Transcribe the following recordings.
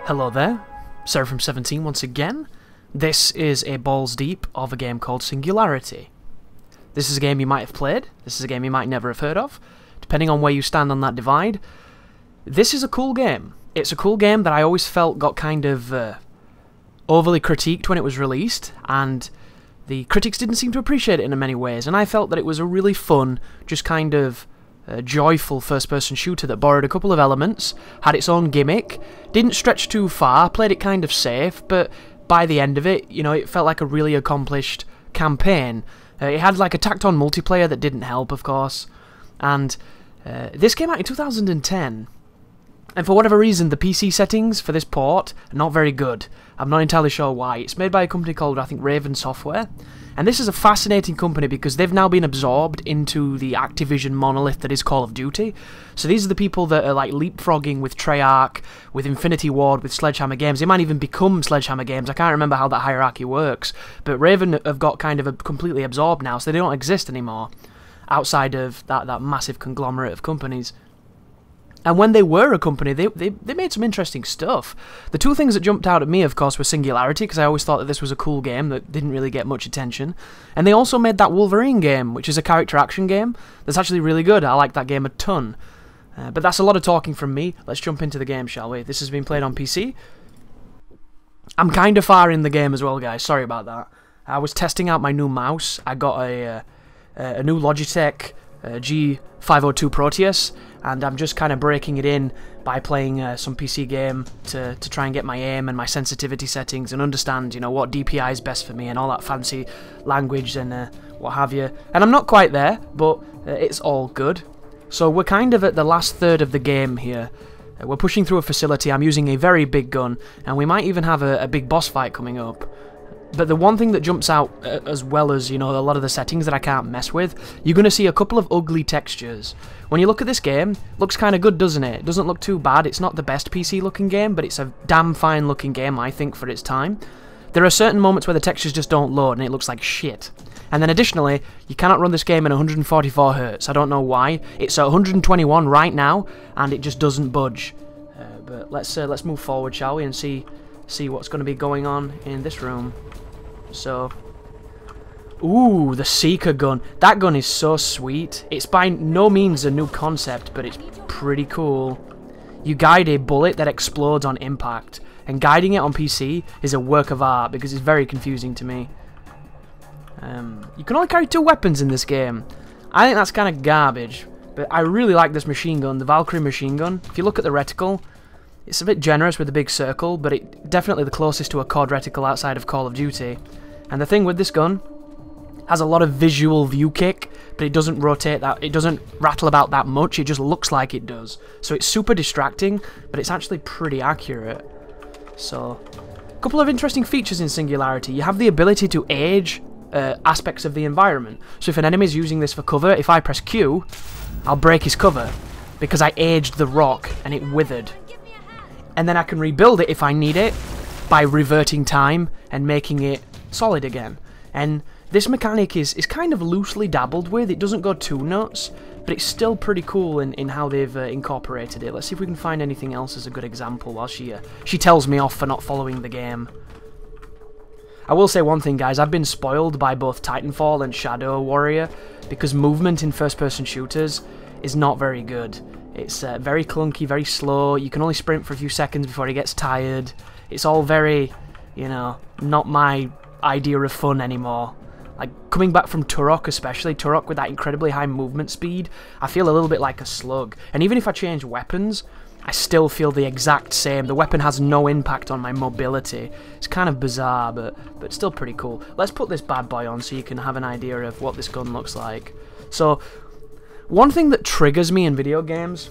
Hello there, Seraphim17 once again. This is a balls deep of a game called Singularity. This is a game you might have played, this is a game you might never have heard of, depending on where you stand on that divide. This is a cool game. It's a cool game that I always felt got kind of overly critiqued when it was released, and the critics didn't seem to appreciate it in many ways, and I felt that it was a really fun, just kind of joyful first-person shooter that borrowed a couple of elements, had its own gimmick, didn't stretch too far, played it kind of safe, but by the end of it, you know, it felt like a really accomplished campaign. It had like a tacked-on multiplayer that didn't help, of course, and this came out in 2010. And for whatever reason, the PC settings for this port are not very good. I'm not entirely sure why. It's made by a company called, I think, Raven Software. And this is a fascinating company because they've now been absorbed into the Activision monolith that is Call of Duty. So these are the people that are like leapfrogging with Treyarch, with Infinity Ward, with Sledgehammer Games. They might even become Sledgehammer Games. I can't remember how that hierarchy works. But Raven have got kind of completely absorbed now, so they don't exist anymore outside of that massive conglomerate of companies. And when they were a company, they made some interesting stuff. The two things that jumped out at me, of course, were Singularity, because I always thought that this was a cool game that didn't really get much attention. And they also made that Wolverine game, which is a character action game that's actually really good. I like that game a ton. But that's a lot of talking from me. Let's jump into the game, shall we? This has been played on PC. I'm kind of far in the game as well, guys. Sorry about that. I was testing out my new mouse. I got a new Logitech G502 Proteus, and I'm just kind of breaking it in by playing some PC game to try and get my aim and my sensitivity settings and understand, you know, what DPI is best for me and all that fancy language and what have you. And I'm not quite there, but it's all good. So we're kind of at the last third of the game here. We're pushing through a facility. I'm using a very big gun, and we might even have a big boss fight coming up. But the one thing that jumps out, as well as, you know, a lot of the settings that I can't mess with, you're going to see a couple of ugly textures. When you look at this game, it looks kind of good, doesn't it? It doesn't look too bad. It's not the best PC looking game, but it's a damn fine looking game, I think, for its time. There are certain moments where the textures just don't load and it looks like shit. And then additionally, you cannot run this game in 144 Hz. I don't know why. It's at 121 right now, and it just doesn't budge. But let's move forward, shall we, and see what's going to be going on in this room. So, ooh, the Seeker gun. That gun is so sweet. It's by no means a new concept, but it's pretty cool. You guide a bullet that explodes on impact, and guiding it on PC is a work of art because it's very confusing to me. You can only carry 2 weapons in this game. I think that's kind of garbage, but I really like this machine gun, the Valkyrie machine gun. If you look at the reticle, it's a bit generous with the big circle, but it's definitely the closest to a quad reticle outside of Call of Duty. And the thing with this gun, has a lot of visual view kick, but it doesn't rotate that, it doesn't rattle about that much, it just looks like it does. So it's super distracting, but it's actually pretty accurate. So, a couple of interesting features in Singularity. You have the ability to age aspects of the environment. So if an enemy is using this for cover, if I press Q, I'll break his cover, because I aged the rock and it withered. And then I can rebuild it if I need it by reverting time and making it solid again. And this mechanic is kind of loosely dabbled with. It doesn't go too nuts, but it's still pretty cool in how they've incorporated it. Let's see if we can find anything else as a good example while she tells me off for not following the game. I will say one thing, guys. I've been spoiled by both Titanfall and Shadow Warrior because movement in first-person shooters is not very good. It's very clunky, very slow. You can only sprint for a few seconds before it gets tired. It's all very, you know, not my idea of fun anymore. Like, coming back from Turok especially, Turok with that incredibly high movement speed, I feel a little bit like a slug. And even if I change weapons, I still feel the exact same. The weapon has no impact on my mobility. It's kind of bizarre, but still pretty cool. Let's put this bad boy on so you can have an idea of what this gun looks like. So, one thing that triggers me in video games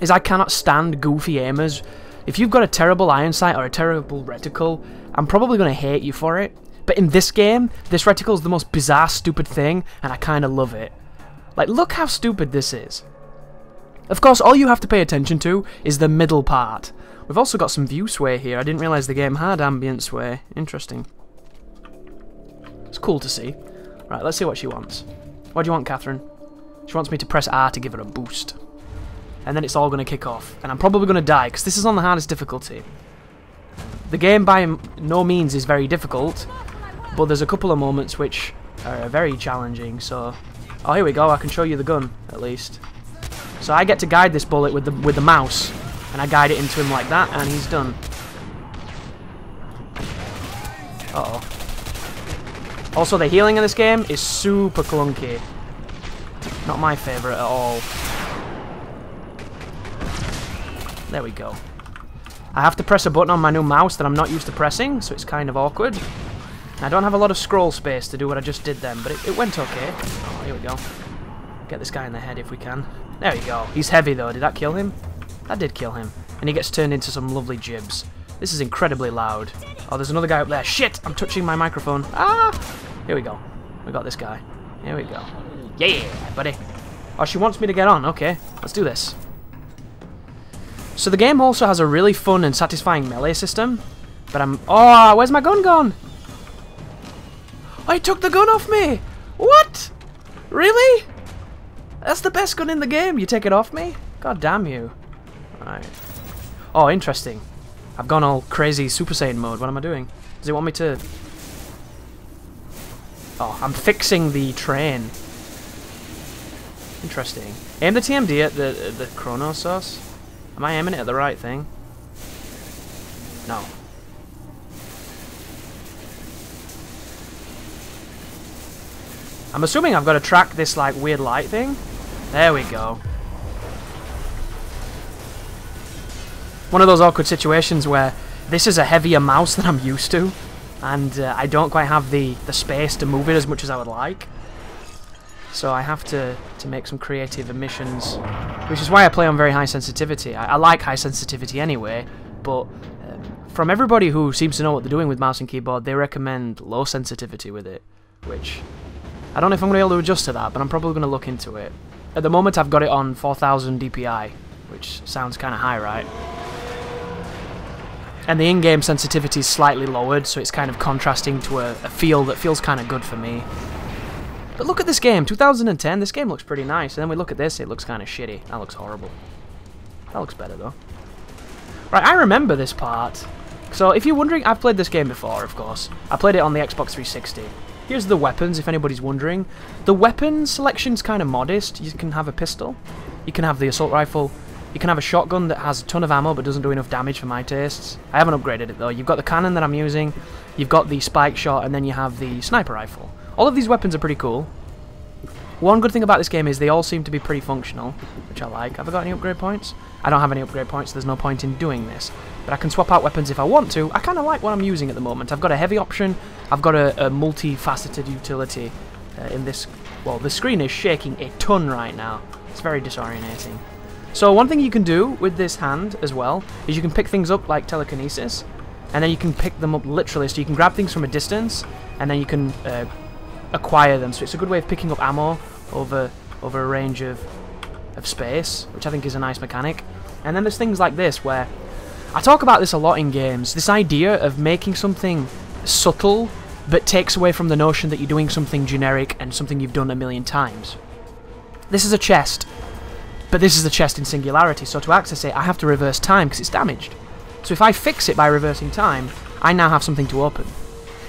is I cannot stand goofy aimers. If you've got a terrible iron sight or a terrible reticle, I'm probably going to hate you for it. But in this game, this reticle is the most bizarre, stupid thing, and I kind of love it. Like, look how stupid this is. Of course, all you have to pay attention to is the middle part. We've also got some view sway here. I didn't realise the game had ambient sway. Interesting. It's cool to see. Right, let's see what she wants. What do you want, Catherine? She wants me to press R to give her a boost. And then it's all going to kick off. And I'm probably going to die, because this is on the hardest difficulty. The game by no means is very difficult, but there's a couple of moments which are very challenging, so... Oh, here we go, I can show you the gun, at least. So I get to guide this bullet with the mouse, and I guide it into him like that, and he's done. Uh-oh. Also, the healing in this game is super clunky. Not my favourite at all. There we go. I have to press a button on my new mouse that I'm not used to pressing, so it's kind of awkward. I don't have a lot of scroll space to do what I just did then, but it went okay. Oh, here we go. Get this guy in the head if we can. There we go. He's heavy though. Did that kill him? That did kill him. And he gets turned into some lovely jibs. This is incredibly loud. Oh, there's another guy up there. Shit! I'm touching my microphone. Ah! Here we go. We got this guy. Here we go. Yeah, buddy. Oh, she wants me to get on. Okay, let's do this. So the game also has a really fun and satisfying melee system. But Oh, where's my gun gone? I took the gun off me! What? Really? That's the best gun in the game. You take it off me? God damn you. Right. Oh, interesting. I've gone all crazy Super Saiyan mode. What am I doing? Does it want me to... Oh, I'm fixing the train. Interesting. Aim the TMD at the Chrono Sauce. Am I aiming it at the right thing? No. I'm assuming I've got to track this like weird light thing. There we go. One of those awkward situations where this is a heavier mouse than I'm used to, and I don't quite have the space to move it as much as I would like. So I have to make some creative omissions, which is why I play on very high sensitivity. I like high sensitivity anyway, but from everybody who seems to know what they're doing with mouse and keyboard, they recommend low sensitivity with it, which I don't know if I'm going to be able to adjust to that, but I'm probably going to look into it. At the moment I've got it on 4000 DPI, which sounds kind of high, right? And the in-game sensitivity is slightly lowered, so it's kind of contrasting to a feel that feels kind of good for me. But look at this game, 2010, this game looks pretty nice. And then we look at this, it looks kind of shitty. That looks horrible. That looks better though. Right, I remember this part. So if you're wondering, I've played this game before, of course. I played it on the Xbox 360. Here's the weapons, if anybody's wondering. The weapon selection's kind of modest. You can have a pistol, you can have the assault rifle, you can have a shotgun that has a ton of ammo but doesn't do enough damage for my tastes. I haven't upgraded it though. You've got the cannon that I'm using, you've got the spike shot, and then you have the sniper rifle. All of these weapons are pretty cool. One good thing about this game is they all seem to be pretty functional, which I like. Have I got any upgrade points? I don't have any upgrade points, so there's no point in doing this. But I can swap out weapons if I want to. I kind of like what I'm using at the moment. I've got a heavy option, I've got a multi-faceted utility in this. Well, the screen is shaking a ton right now. It's very disorientating. So one thing you can do with this hand as well is you can pick things up like telekinesis, and then you can pick them up literally, so you can grab things from a distance, and then you can acquire them. So it's a good way of picking up ammo over a range of space, which I think is a nice mechanic. And then there's things like this where I talk about this a lot in games, this idea of making something subtle but takes away from the notion that you're doing something generic and something you've done a million times. This is a chest, but this is the chest in Singularity, so to access it I have to reverse time because it's damaged. So if I fix it by reversing time, I now have something to open.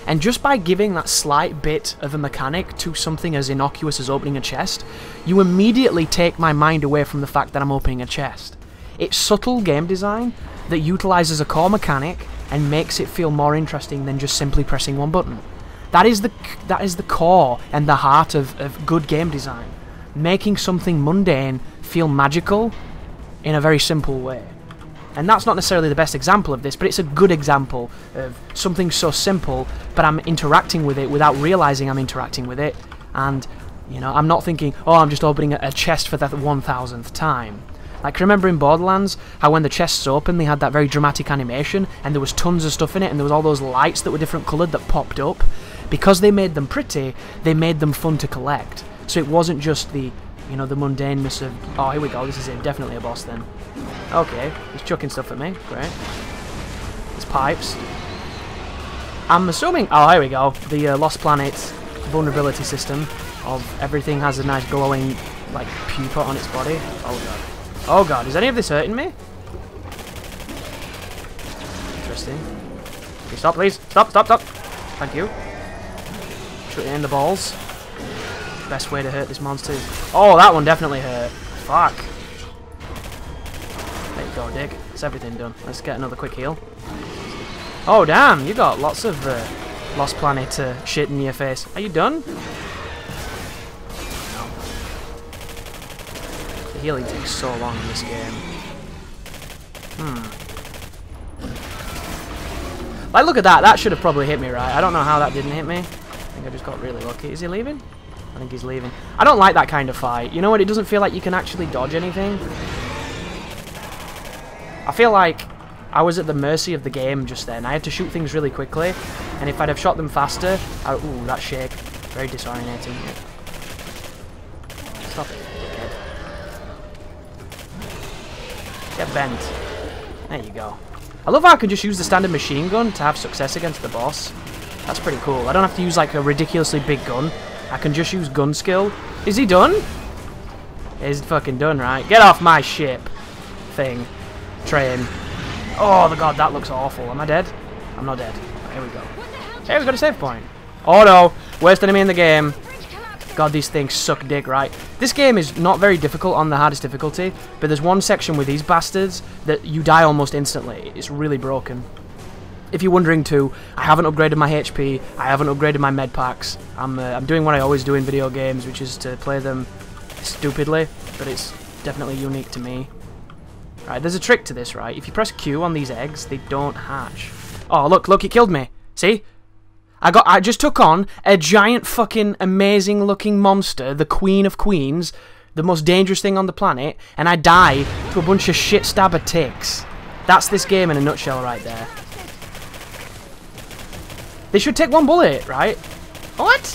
And just by giving that slight bit of a mechanic to something as innocuous as opening a chest, you immediately take my mind away from the fact that I'm opening a chest. It's subtle game design that utilizes a core mechanic and makes it feel more interesting than just simply pressing one button. That is the core and the heart of good game design. Making something mundane feel magical in a very simple way. And that's not necessarily the best example of this, but it's a good example of something so simple, but I'm interacting with it without realizing I'm interacting with it. And, you know, I'm not thinking, oh, I'm just opening a chest for the 1000th time. Like, remember in Borderlands, how when the chests open, they had that very dramatic animation, and there was tons of stuff in it, and there was all those lights that were different coloured that popped up? Because they made them pretty, they made them fun to collect. So it wasn't just the, you know, the mundaneness of, oh, here we go, this is it, definitely a boss then. Okay, he's chucking stuff at me, great. There's pipes. I'm assuming, oh, here we go, the Lost Planet vulnerability system of everything has a nice glowing, like, pupa on its body. Oh god. Oh god, is any of this hurting me? Interesting. Okay, stop, please. Stop, stop, stop. Thank you. Shoot it in the balls. Best way to hurt this monster. Oh, that one definitely hurt. Fuck. There you go, Dick. That's everything done. Let's get another quick heal. Oh, damn. You got lots of Lost Planet shit in your face. Are you done? No. The healing takes so long in this game. Like, look at that. That should have probably hit me, right? I don't know how that didn't hit me. I think I just got really lucky. Is he leaving? I think he's leaving. I don't like that kind of fight. You know what? It doesn't feel like you can actually dodge anything. I feel like I was at the mercy of the game just then. I had to shoot things really quickly, and if I'd have shot them faster... ooh, that shake. Very disorientating. Stop it, dickhead. Get bent. There you go. I love how I can just use the standard machine gun to have success against the boss. That's pretty cool. I don't have to use like a ridiculously big gun. I can just use gun skill. Is he done? He's fucking done, right? Get off my ship. Thing. Train. Oh, the god, that looks awful. Am I dead? I'm not dead. Here we go. Hey, we got a save point. Oh no. Worst enemy in the game. God, these things suck dick, right? This game is not very difficult on the hardest difficulty, but there's one section with these bastards that you die almost instantly. It's really broken. If you're wondering too, I haven't upgraded my HP, I haven't upgraded my med packs. I'm doing what I always do in video games, which is to play them stupidly, but it's definitely unique to me. Right, there's a trick to this, right? If you press Q on these eggs, they don't hatch. Oh, look, it killed me. See? I just took on a giant fucking amazing looking monster, the Queen of Queens, the most dangerous thing on the planet, and I die to a bunch of shit stabber ticks. That's this game in a nutshell right there. They should take one bullet, right? What?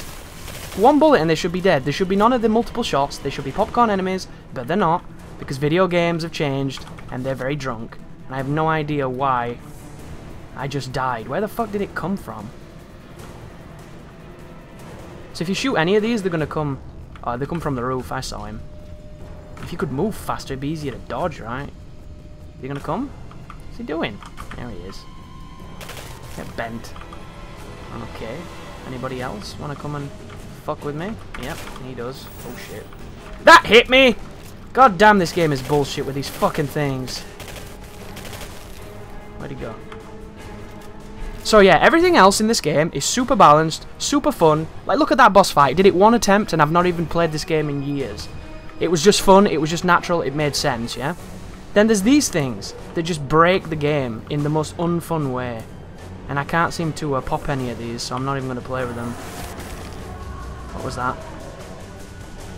One bullet and they should be dead. There should be none of the multiple shots. They should be popcorn enemies, but they're not, because video games have changed, and they're very drunk. And I have no idea why I just died. Where the fuck did it come from? So if you shoot any of these, they're gonna come... Oh, they come from the roof. I saw him. If you could move faster, it'd be easier to dodge, right? Is he gonna come? What's he doing? There he is. Get bent. Okay. Anybody else wanna come and fuck with me? Yep, he does. Oh shit. That hit me! God damn, this game is bullshit with these fucking things. Where'd he go? So yeah, everything else in this game is super balanced, super fun. Like, look at that boss fight. I did it one attempt and I've not even played this game in years. It was just fun, it was just natural, it made sense, yeah? Then there's these things that just break the game in the most unfun way. And I can't seem to pop any of these, so I'm not even going to play with them. What was that?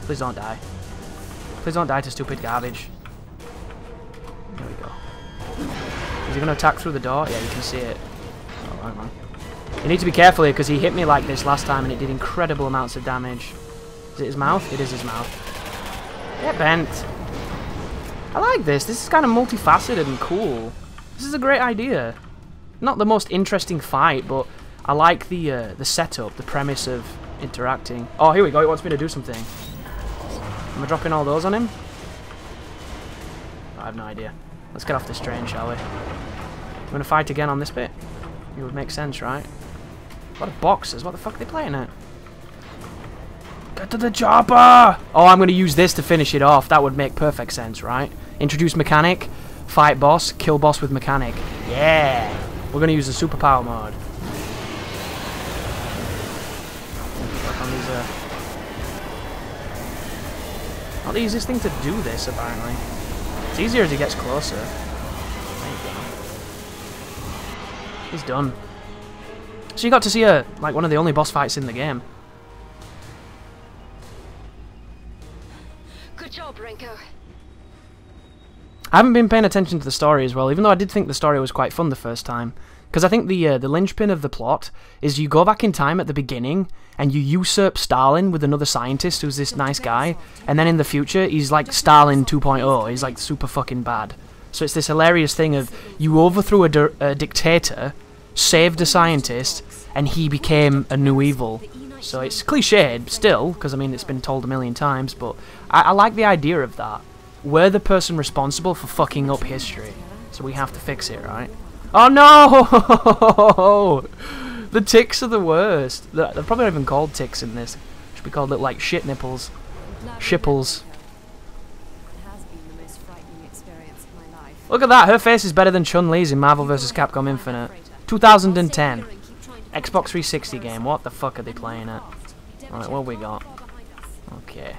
Please don't die. Please don't die to stupid garbage. There we go. Is he going to attack through the door? Yeah, you can see it. Oh, hang on. You need to be careful here, because he hit me like this last time and it did incredible amounts of damage. Is it his mouth? It is his mouth. Get bent. I like this. This is kind of multifaceted and cool. This is a great idea. Not the most interesting fight, but I like the setup, the premise of interacting. Oh, here we go. He wants me to do something. Am I dropping all those on him? I have no idea. Let's get off this train, shall we? We're going to fight again on this bit. It would make sense, right? A lot of boxes. What the fuck are they playing at? Get to the chopper! Oh, I'm going to use this to finish it off. That would make perfect sense, right? Introduce mechanic, fight boss, kill boss with mechanic. Yeah! We're going to use the superpower mode. Work on these, not the easiest thing to do this, apparently. It's easier as he gets closer. There you go. He's done. So you got to see like one of the only boss fights in the game. Good job, Renko. I haven't been paying attention to the story as well, even though I did think the story was quite fun the first time. Because I think the linchpin of the plot is you go back in time at the beginning and you usurp Stalin with another scientist who's this nice guy, and then in the future he's like Stalin 2.0, he's like super fucking bad. So it's this hilarious thing of you overthrew a dictator, saved a scientist, and he became a new evil. So it's cliched still, because I mean it's been told a million times, but I like the idea of that. We're the person responsible for fucking up history, so we have to fix it, right? Oh no! The ticks are the worst. They're probably not even called ticks in this. Should be called like shit nipples. Shipples. Look at that, her face is better than Chun-Li's in Marvel vs. Capcom Infinite. 2010. Xbox 360 game, what the fuck are they playing at? Alright, what have we got? Okay.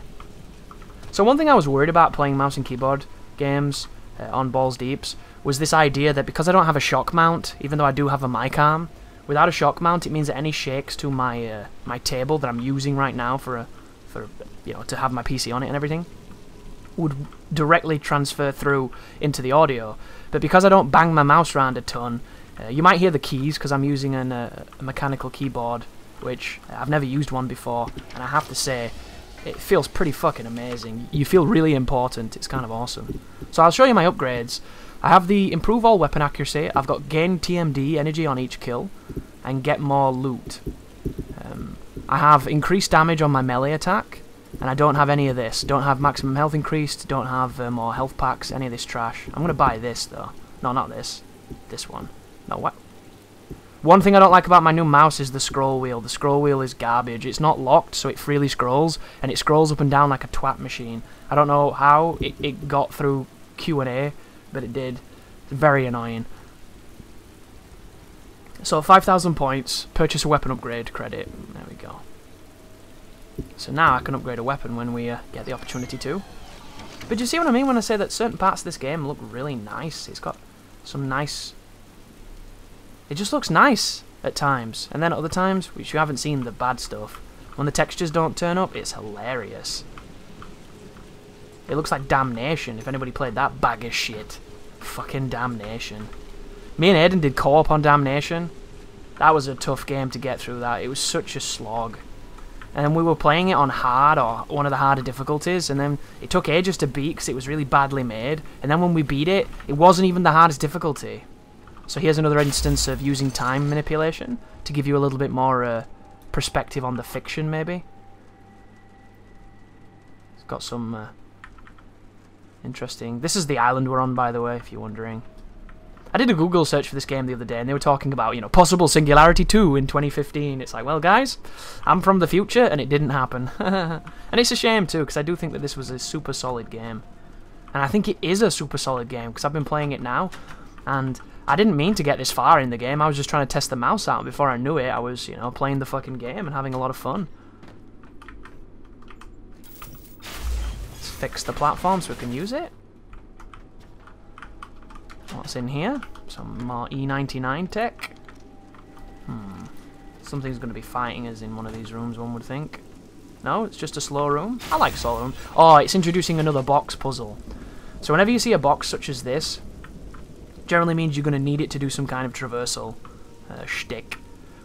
So one thing I was worried about playing mouse and keyboard games on Balls Deeps was this idea that because I don't have a shock mount, even though I do have a mic arm, without a shock mount it means that any shakes to my my table that I'm using right now for you know, to have my PC on it and everything would directly transfer through into the audio. But because I don't bang my mouse around a ton, you might hear the keys because I'm using a mechanical keyboard, which I've never used one before, and I have to say it feels pretty fucking amazing. You feel really important. It's kind of awesome. So I'll show you my upgrades. I have the improve all weapon accuracy. I've got gain TMD energy on each kill and get more loot. I have increased damage on my melee attack, and I don't have any of this. Don't have maximum health increased, don't have more health packs, any of this trash. I'm going to buy this though. No, not this. This one. No, what? One thing I don't like about my new mouse is the scroll wheel. The scroll wheel is garbage. It's not locked, so it freely scrolls, and it scrolls up and down like a twat machine. I don't know how it got through Q&A, but it did. It's very annoying. So 5,000 points, purchase a weapon upgrade credit. There we go. So now I can upgrade a weapon when we get the opportunity to. But do you see what I mean when I say that certain parts of this game look really nice? It's got some nice... It just looks nice at times. And then at other times, which you haven't seen the bad stuff, when the textures don't turn up, it's hilarious. It looks like Damnation, if anybody played that bag of shit. Fucking Damnation. Me and Aiden did co-op on Damnation. That was a tough game to get through that. It was such a slog. And we were playing it on hard, or one of the harder difficulties, and then it took ages to beat because it was really badly made. And then when we beat it, it wasn't even the hardest difficulty. So here's another instance of using time manipulation to give you a little bit more perspective on the fiction, maybe. It's got some interesting... This is the island we're on, by the way, if you're wondering. I did a Google search for this game the other day, and they were talking about, you know, possible Singularity 2 in 2015. It's like, well, guys, I'm from the future, and it didn't happen. And it's a shame, too, because I do think that this was a super solid game. And I think it is a super solid game, because I've been playing it now, and I didn't mean to get this far in the game. I was just trying to test the mouse out. Before I knew it, I was, you know, playing the fucking game and having a lot of fun. Let's fix the platform so we can use it. What's in here? Some more E99 tech. Something's going to be fighting us in one of these rooms, one would think. No, it's just a slow room. I like slow room. Oh, it's introducing another box puzzle. So whenever you see a box such as this, generally means you're going to need it to do some kind of traversal shtick.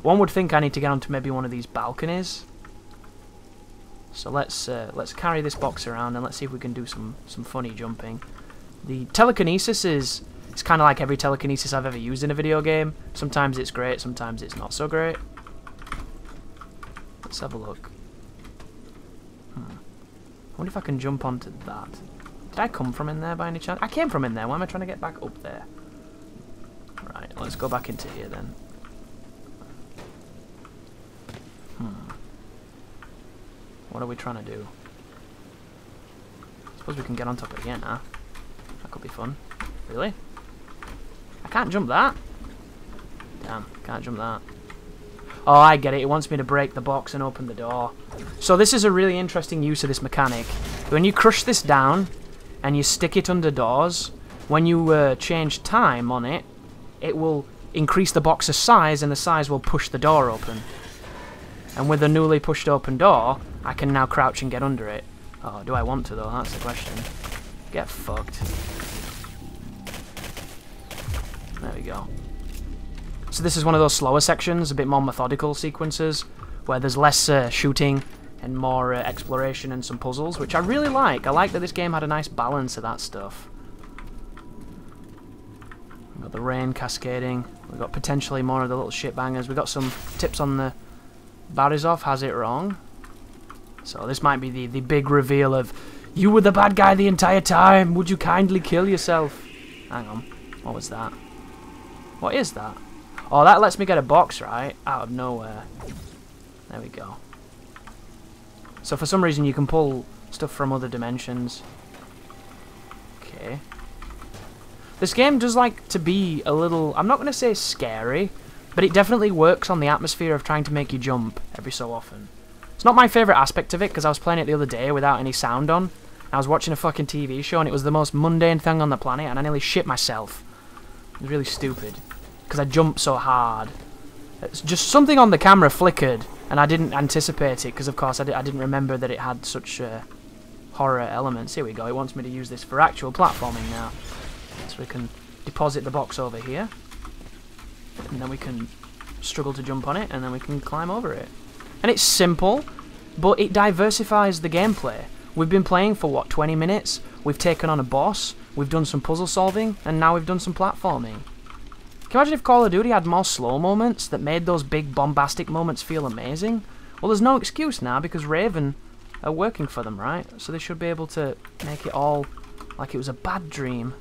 One would think I need to get onto maybe one of these balconies. So let's carry this box around and let's see if we can do some funny jumping. The telekinesis is... It's kind of like every telekinesis I've ever used in a video game. Sometimes it's great, sometimes it's not so great. Let's have a look. I wonder if I can jump onto that. Did I come from in there by any chance? I came from in there. Why am I trying to get back up there? Right, let's go back into here then. What are we trying to do? I suppose we can get on top again, huh? That could be fun. Really? I can't jump that. Damn, can't jump that. Oh, I get it. It wants me to break the box and open the door. So this is a really interesting use of this mechanic. When you crush this down and you stick it under doors, when you change time on it, it will increase the box's size and the size will push the door open. And with the newly pushed open door, I can now crouch and get under it. Oh, do I want to though? That's the question. Get fucked. There we go. So this is one of those slower sections, a bit more methodical sequences, where there's less shooting and more exploration and some puzzles, which I really like. I like that this game had a nice balance of that stuff. We've got the rain cascading. We've got potentially more of the little shit bangers. We've got some tips on the Barizov has it wrong. So this might be the big reveal of, you were the bad guy the entire time, would you kindly kill yourself? Hang on, what was that? What is that? Oh, that lets me get a box, right? Out of nowhere. There we go. So for some reason you can pull stuff from other dimensions. Okay. This game does like to be a little, I'm not going to say scary, but it definitely works on the atmosphere of trying to make you jump every so often. It's not my favourite aspect of it, because I was playing it the other day without any sound on. I was watching a fucking TV show, and it was the most mundane thing on the planet, and I nearly shit myself. It was really stupid, because I jumped so hard. It's just something on the camera flickered, and I didn't anticipate it, because of course I didn't remember that it had such horror elements. Here we go, it wants me to use this for actual platforming now. So we can deposit the box over here, and then we can struggle to jump on it, and then we can climb over it. And it's simple, but it diversifies the gameplay. We've been playing for, what, 20 minutes? We've taken on a boss, we've done some puzzle solving, and now we've done some platforming. Can you imagine if Call of Duty had more slow moments that made those big bombastic moments feel amazing? Well, there's no excuse now, because Raven are working for them, right? So they should be able to make it all like it was a bad dream.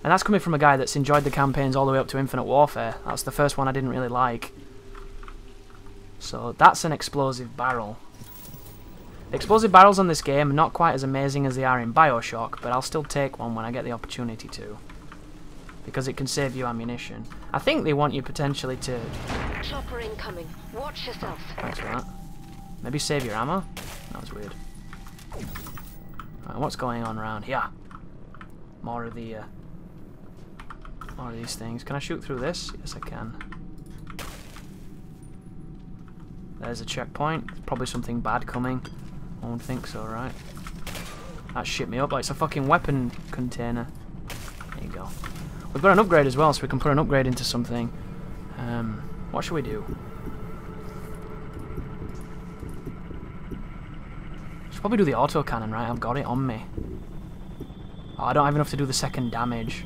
And that's coming from a guy that's enjoyed the campaigns all the way up to Infinite Warfare. That's the first one I didn't really like. So that's an explosive barrel. The explosive barrels on this game are not quite as amazing as they are in BioShock, but I'll still take one when I get the opportunity to. Because it can save you ammunition. I think they want you potentially to... Chopper incoming. Watch yourself. Thanks for that. Maybe save your ammo? That was weird. Right, what's going on around here? More of these things. Can I shoot through this? Yes, I can. There's a checkpoint. Probably something bad coming. I won't think so, right? That shit me up. Like, it's a fucking weapon container. There you go. We've got an upgrade as well, so we can put an upgrade into something. What should we do? Should probably do the auto cannon, right? I've got it on me. Oh, I don't have enough to do the second damage.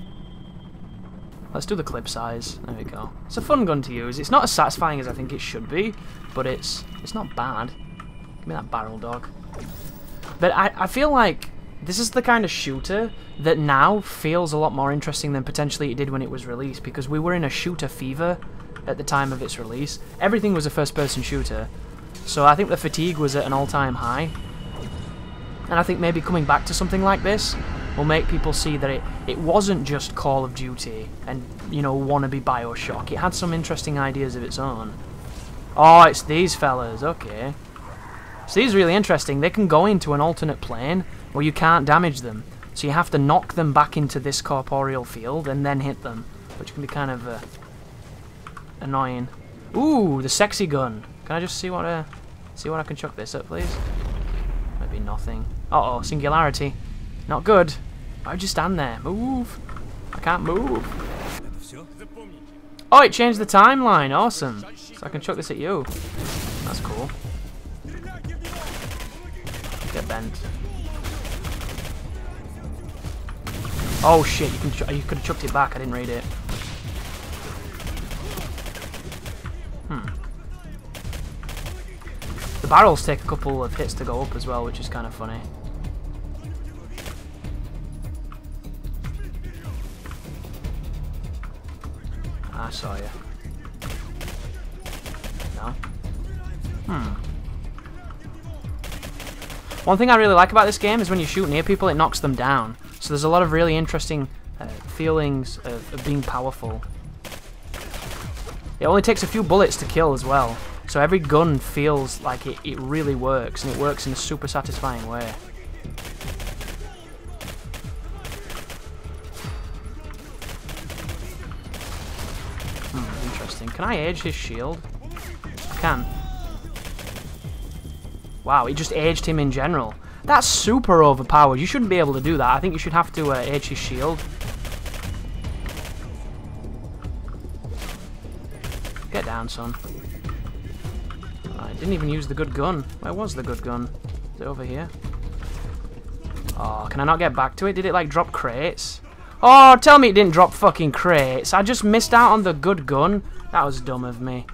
Let's do the clip size. There we go. It's a fun gun to use. It's not as satisfying as I think it should be, but it's not bad. Give me that barrel, dog. But I feel like this is the kind of shooter that now feels a lot more interesting than potentially it did when it was released, because we were in a shooter fever at the time of its release. Everything was a first-person shooter, so I think the fatigue was at an all-time high. And I think maybe coming back to something like this will make people see that it wasn't just Call of Duty and, you know, wannabe BioShock. It had some interesting ideas of its own. Oh, it's these fellas, okay. So these are really interesting. They can go into an alternate plane where you can't damage them. So you have to knock them back into this corporeal field and then hit them, which can be kind of annoying. Ooh, the sexy gun. Can I just see what I can chuck this at, please? Maybe nothing. Uh-oh, Singularity. Not good. Why would you stand there? Move. I can't move. Oh, it changed the timeline. Awesome. So I can chuck this at you. That's cool. Get bent. Oh shit, you could have chucked it back. I didn't read it. The barrels take a couple of hits to go up as well, which is kind of funny. I saw you. No? One thing I really like about this game is when you shoot near people, it knocks them down. So there's a lot of really interesting feelings of being powerful. It only takes a few bullets to kill as well. So every gun feels like it really works, and it works in a super satisfying way. Interesting. Can I age his shield? I can. Wow, he just aged him in general. That's super overpowered. You shouldn't be able to do that. I think you should have to age his shield. Get down, son. I didn't even use the good gun. Where was the good gun? Is it over here? Oh, can I not get back to it? Did it, like, drop crates? Oh, tell me it didn't drop fucking crates. I just missed out on the good gun. That was dumb of me.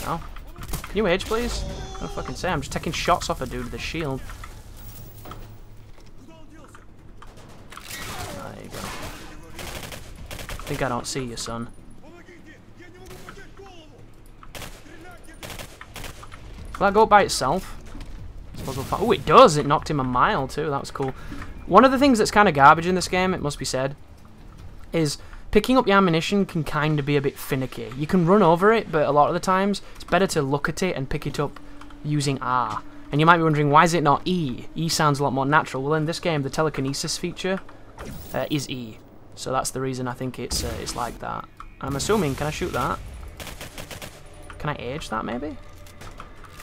No? Can you age, please? What do I fucking say? I'm just taking shots off a dude with a shield. There you go. think I don't see you, son. Will that go up by itself? Oh, it does! It knocked him a mile, too. That was cool. One of the things that's kind of garbage in this game, it must be said, is picking up the ammunition can kind of be a bit finicky. You can run over it, but a lot of the times, it's better to look at it and pick it up using R. And you might be wondering, why is it not E? E sounds a lot more natural. Well, in this game, the telekinesis feature is E. So that's the reason I think it's like that. I'm assuming, can I shoot that? Can I age that, maybe?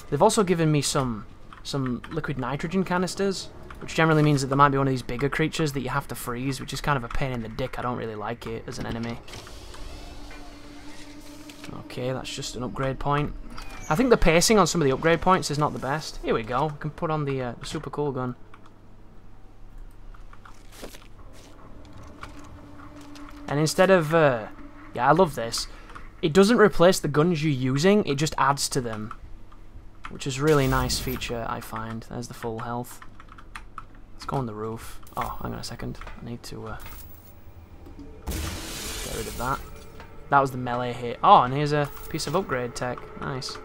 They've also given me some liquid nitrogen canisters, which generally means that there might be one of these bigger creatures that you have to freeze, which is kind of a pain in the dick. I don't really like it as an enemy. Okay, that's just an upgrade point. I think the pacing on some of the upgrade points is not the best. Here we go. We can put on the super cool gun. And instead of... yeah, I love this. It doesn't replace the guns you're using, it just adds to them. Which is a really nice feature, I find. There's the full health. Let's go on the roof. Oh, hang on a second. I need to get rid of that. That was the melee hit. Oh, and here's a piece of upgrade tech. Nice.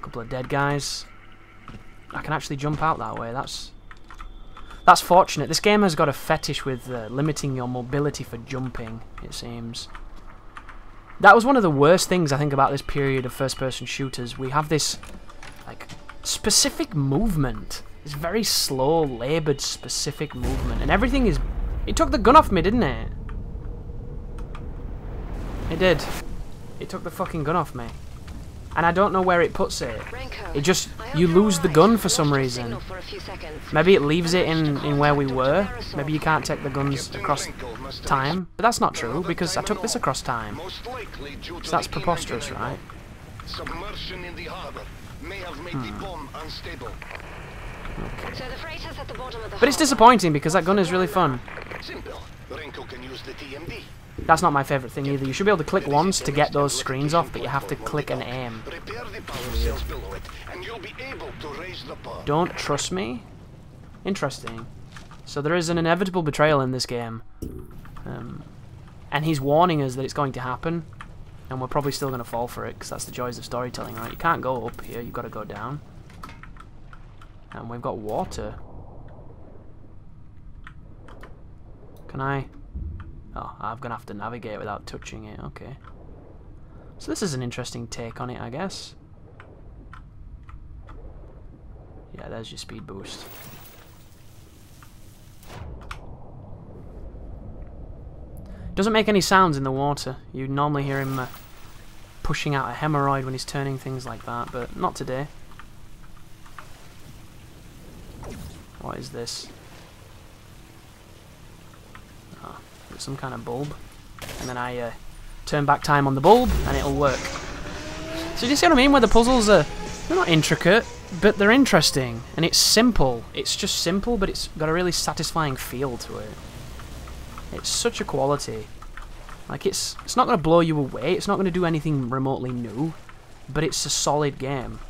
Couple of dead guys. I can actually jump out that way. That's fortunate. This game has got a fetish with limiting your mobility for jumping, it seems. That was one of the worst things I think about this period of first-person shooters. We have this, like, specific movement. This very slow, laboured, specific movement. And everything is... It took the gun off me, didn't it? It did. It took the fucking gun off me. And I don't know where it puts it. It just... You lose the gun for some reason. Maybe it leaves it in where we were. Maybe you can't take the guns across time. But that's not true, because I took this across time. So that's preposterous, right? Submersion in the harbor may have made the bomb unstable. Okay. So the freighter's at the bottom of the But it's disappointing, because that gun is really fun. Simple. Renko can use the TMD. That's not my favourite thing either. You should be able to click once to get those screens off, but you have to click and aim. Repair the power cells below it, and you'll be able to raise the bar. Don't trust me? Interesting. So there is an inevitable betrayal in this game. And he's warning us that it's going to happen. And we're probably still going to fall for it, because that's the joys of storytelling, right? You can't go up here, you've got to go down. And we've got water. Can I... Oh, I'm going to have to navigate without touching it, okay. So this is an interesting take on it, I guess. Yeah, there's your speed boost. Doesn't make any sounds in the water. You'd normally hear him pushing out a hemorrhoid when he's turning things like that, but not today. What is this? Oh, it's some kind of bulb. And then I turn back time on the bulb, and it'll work. So do you see what I mean? Where the puzzles are... They're not intricate, but they're interesting. And it's simple. It's just simple, but it's got a really satisfying feel to it. It's such a quality. Like, it's not going to blow you away. It's not going to do anything remotely new. But it's a solid game.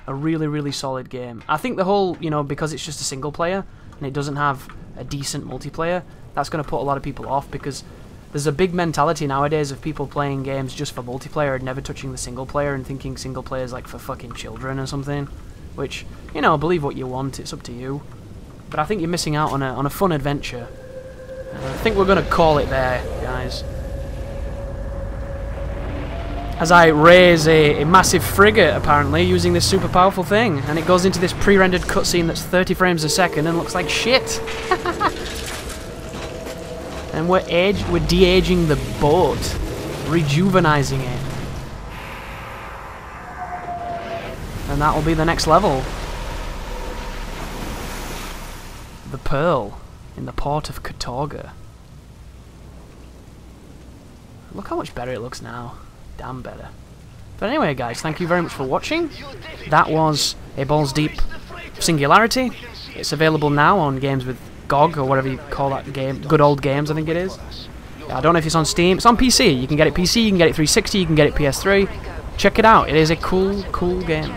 A really, really solid game. I think the whole, you know, because it's just a single player and it doesn't have a decent multiplayer, that's going to put a lot of people off, because there's a big mentality nowadays of people playing games just for multiplayer and never touching the single player and thinking single player is like for fucking children or something. Which, you know, believe what you want, it's up to you. But I think you're missing out on a fun adventure. I think we're going to call it there, guys. As I raise a massive frigate, apparently, using this super powerful thing. And it goes into this pre-rendered cutscene that's 30 frames a second and looks like shit. And we're de-aging the boat. Rejuvenizing it. And that will be the next level. The Pearl in the port of Katorga. Look how much better it looks now. Damn better. But anyway, guys, thank you very much for watching. That was a Balls Deep Singularity. It's available now on games with GOG, or whatever you call that game. Good Old Games, I think it is. I don't know if it's on Steam. It's on PC. You can get it PC, you can get it 360, you can get it PS3. Check it out. It is a cool, cool game.